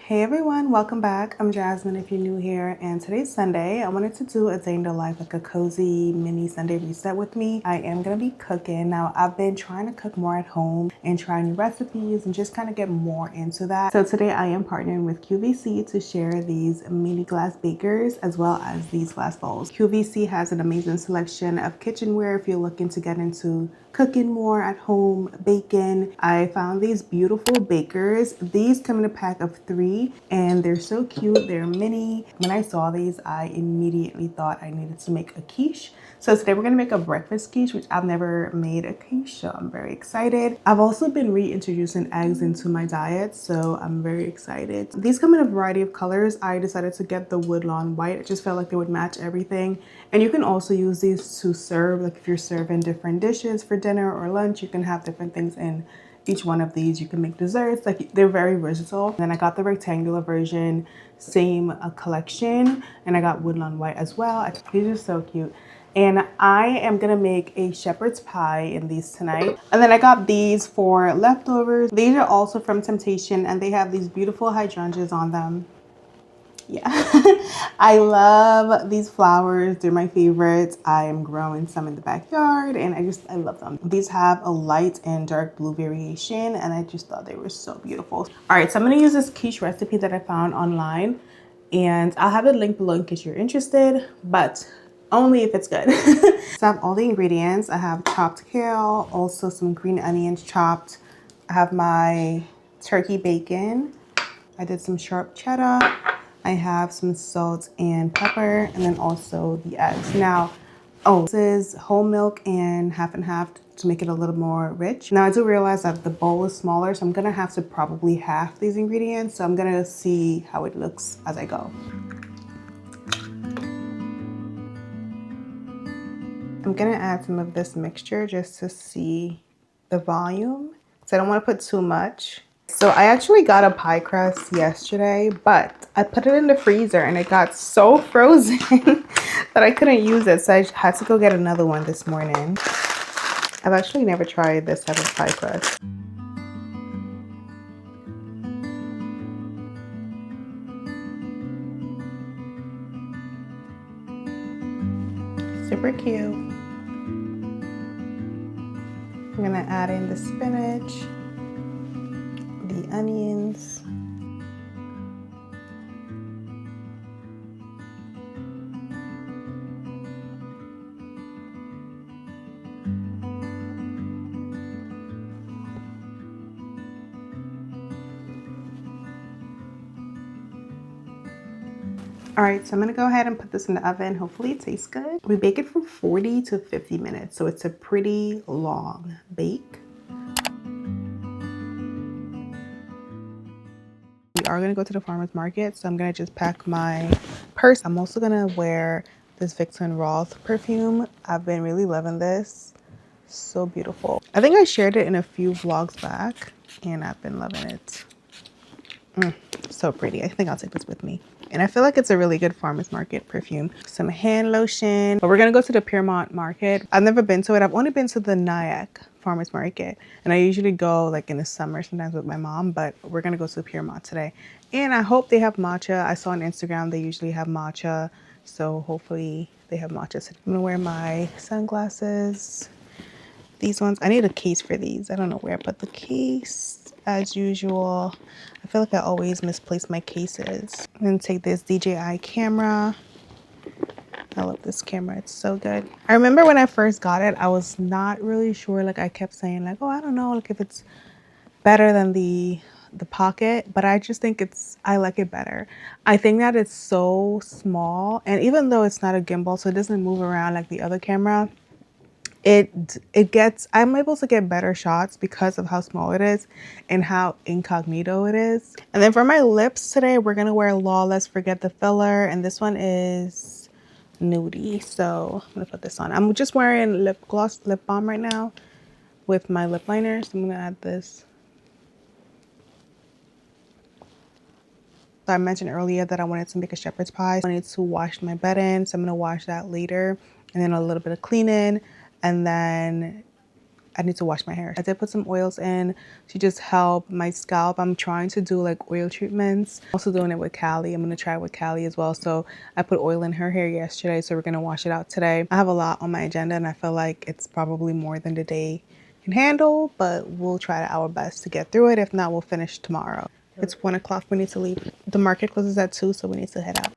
Hey everyone, welcome back. I'm Jasmine if you're new here, and today's Sunday. I wanted to do a day in the life, like a cozy mini Sunday reset with me. I am gonna be cooking. Now, I've been trying to cook more at home and try new recipes and just kind of get more into that. So today I am partnering with QVC to share these mini glass bakers as well as these glass bowls. QVC has an amazing selection of kitchenware if you're looking to get into cooking more at home, baking. I found these beautiful bakers. These come in a pack of 3 and they're so cute. They're mini. When I saw these, I immediately thought I needed to make a quiche. So today we're gonna make a breakfast quiche, which I've never made a quiche, so I'm very excited. I've also been reintroducing eggs into my diet, so I'm very excited. These come in a variety of colors. I decided to get the woodlawn white. It just felt like they would match everything. And you can also use these to serve, like if you're serving different dishes for dinner or lunch, you can have different things in each one of these. You can make desserts, like they're very versatile. And then I got the rectangular version, same collection, and I got woodlawn white as well. These are so cute. And I am gonna make a shepherd's pie in these tonight. And then I got these for leftovers. These are also from Temptation and they have these beautiful hydrangeas on them. Yeah, I love these flowers. They're my favorites. I am growing some in the backyard and I love them. These have a light and dark blue variation and I just thought they were so beautiful. All right, so I'm gonna use this quiche recipe that I found online and I'll have it linked below in case you're interested, but only if it's good. So I have all the ingredients. I have chopped kale, also some green onions chopped. I have my turkey bacon. I did some sharp cheddar. I have some salt and pepper, and then also the eggs. Now, this is whole milk and half to make it a little more rich. Now, I do realize that the bowl is smaller, so I'm gonna have to probably half these ingredients. So I'm gonna see how it looks as I go. I'm gonna add some of this mixture just to see the volume. So I don't wanna put too much. So I actually got a pie crust yesterday, but I put it in the freezer and it got so frozen that I couldn't use it. So I had to go get another one this morning. I've actually never tried this type of pie crust. Super cute. I'm gonna add in the spinach, the onions, all right, so I'm gonna go ahead and put this in the oven. Hopefully it tastes good. We bake it for 40 to 50 minutes, so it's a pretty long bake. We are gonna go to the farmer's market, so I'm gonna just pack my purse. I'm also gonna wear this Victorine Roth perfume. I've been really loving this. So beautiful. I think I shared it in a few vlogs back, and I've been loving it. So pretty. I think I'll take this with me. And I feel like it's a really good farmer's market perfume. Some hand lotion. But we're gonna go to the Piermont market. I've never been to it. I've only been to the Nyack farmer's market. And I usually go like in the summer sometimes with my mom, but we're gonna go to the Piermont today. And I hope they have matcha. I saw on Instagram they usually have matcha. So hopefully they have matcha. So I'm gonna wear my sunglasses. These ones, I need a case for these. I don't know where I put the case. As usual, I feel like I always misplace my cases. I'm gonna take this DJI camera. I love this camera, it's so good. I remember when I first got it, I was not really sure. Like I kept saying like, oh, I don't know, like if it's better than the Pocket, but I just think I like it better. I think that it's so small, and even though it's not a gimbal, so it doesn't move around like the other camera, I'm able to get better shots because of how small it is and how incognito it is. And then for my lips today, we're gonna wear Lawless Forget the Filler, and this one is nudie, so I'm gonna put this on. I'm just wearing lip balm right now with my lip liner, so I'm gonna add this. So I mentioned earlier that I wanted to make a shepherd's pie. I wanted to wash my bedding, so I'm gonna wash that later, and then a little bit of cleaning, and then I need to wash my hair. I did put some oils in to just help my scalp. I'm trying to do like oil treatments. Also doing it with Callie. I'm gonna try it with Callie as well. So I put oil in her hair yesterday, so we're gonna wash it out today. I have a lot on my agenda and I feel like it's probably more than the day can handle, but we'll try our best to get through it. If not, we'll finish tomorrow. It's 1 o'clock. We need to leave. The market closes at 2, so we need to head out.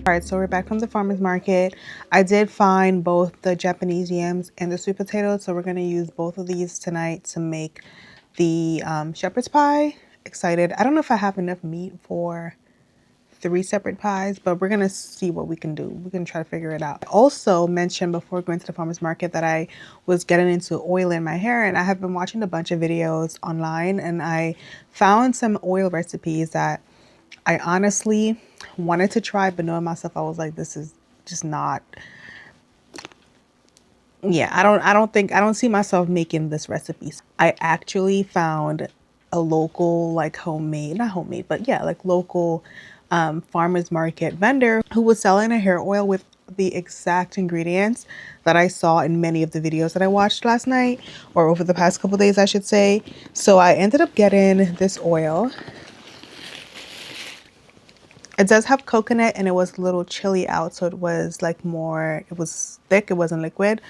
All right, so we're back from the farmer's market. I did find both the Japanese yams and the sweet potatoes, so we're gonna use both of these tonight to make the shepherd's pie. Excited. I don't know if I have enough meat for 3 separate pies, but we're gonna see what we can do. We can try to figure it out. I also mentioned before going to the farmer's market that I was getting into oil in my hair, and I have been watching a bunch of videos online, and I found some oil recipes that I honestly wanted to try, but knowing myself, I was like, this is just not, yeah, I don't see myself making this recipe. I actually found a local, like homemade, not homemade, but yeah, like local farmer's market vendor who was selling a hair oil with the exact ingredients that I saw in many of the videos that I watched last night, or over the past couple days, I should say. So I ended up getting this oil. It does have coconut, and it was a little chilly out, so it was like more, it was thick, it wasn't liquid.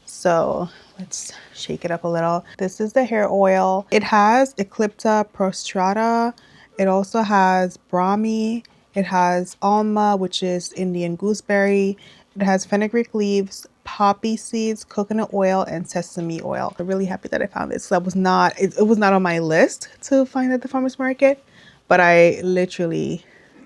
So let's shake it up a little. This is the hair oil. It has Eclipta prostrata. It also has Brahmi. It has alma, which is Indian gooseberry. It has fenugreek leaves, poppy seeds, coconut oil, and sesame oil. I'm really happy that I found this. That was not, it was not on my list to find at the farmer's market, but I literally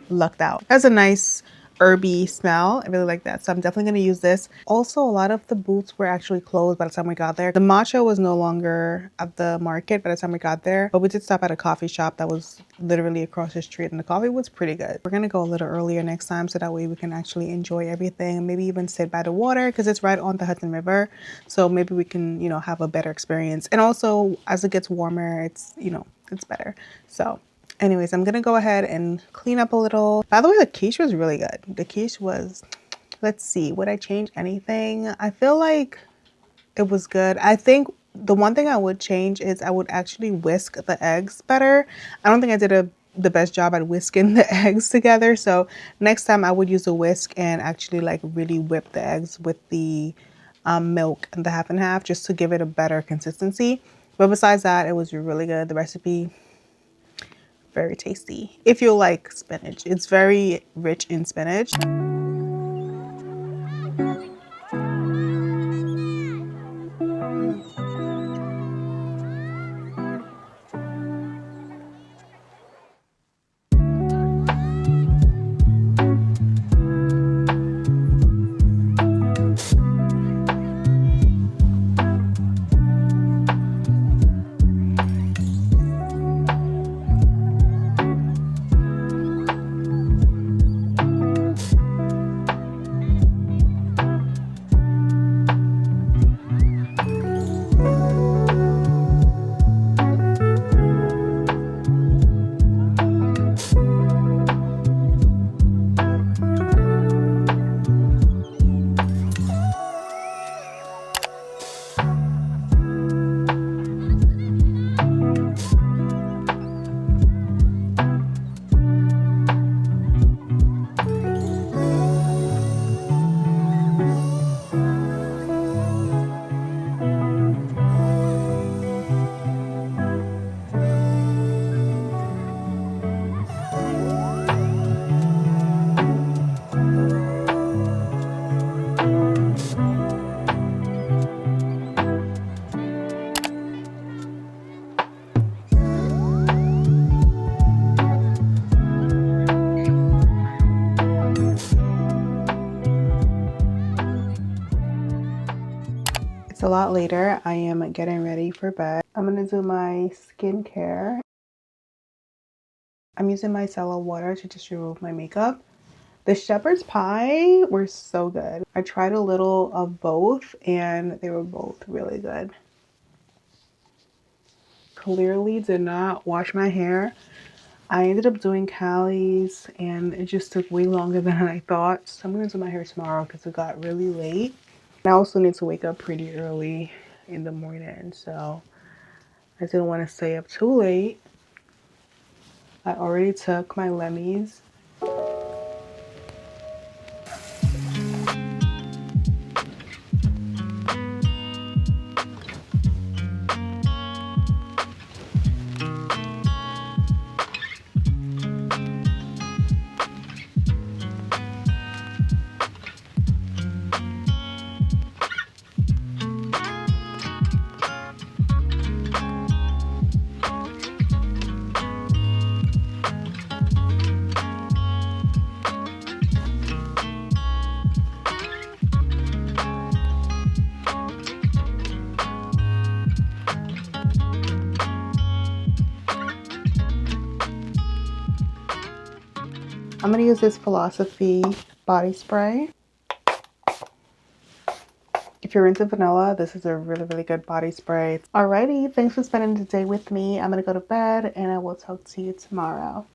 lucked out. It has a nice herby smell. I really like that, so I'm definitely going to use this. Also, a lot of the booths were actually closed by the time we got there. The matcha was no longer at the market by the time we got there, but we did stop at a coffee shop that was literally across the street, and the coffee was pretty good. We're gonna go a little earlier next time, so that way we can actually enjoy everything, maybe even sit by the water, because it's right on the Hudson River, so maybe we can, you know, have a better experience. And also, as it gets warmer, it's, you know, it's better. So anyways, I'm gonna go ahead and clean up a little. By the way, the quiche was really good. The quiche was, let's see, would I change anything? I feel like it was good. I think the one thing I would change is I would actually whisk the eggs better. I don't think I did the best job at whisking the eggs together. So next time I would use a whisk and actually like really whip the eggs with the milk and the half and half, just to give it a better consistency. But besides that, it was really good. The recipe, very tasty. If you like spinach, it's very rich in spinach. It's a lot later. I am getting ready for bed. I'm gonna do my skincare. I'm using micellar water to just remove my makeup. The shepherd's pie were so good. I tried a little of both and they were both really good. Clearly did not wash my hair. I ended up doing Cali's and it just took way longer than I thought. So I'm gonna do my hair tomorrow because it got really late. I also need to wake up pretty early in the morning, so I didn't want to stay up too late. I already took my Lemmies. I'm gonna use this Philosophy body spray. If you're into vanilla, this is a really, really good body spray. Alrighty, thanks for spending the day with me. I'm gonna go to bed and I will talk to you tomorrow.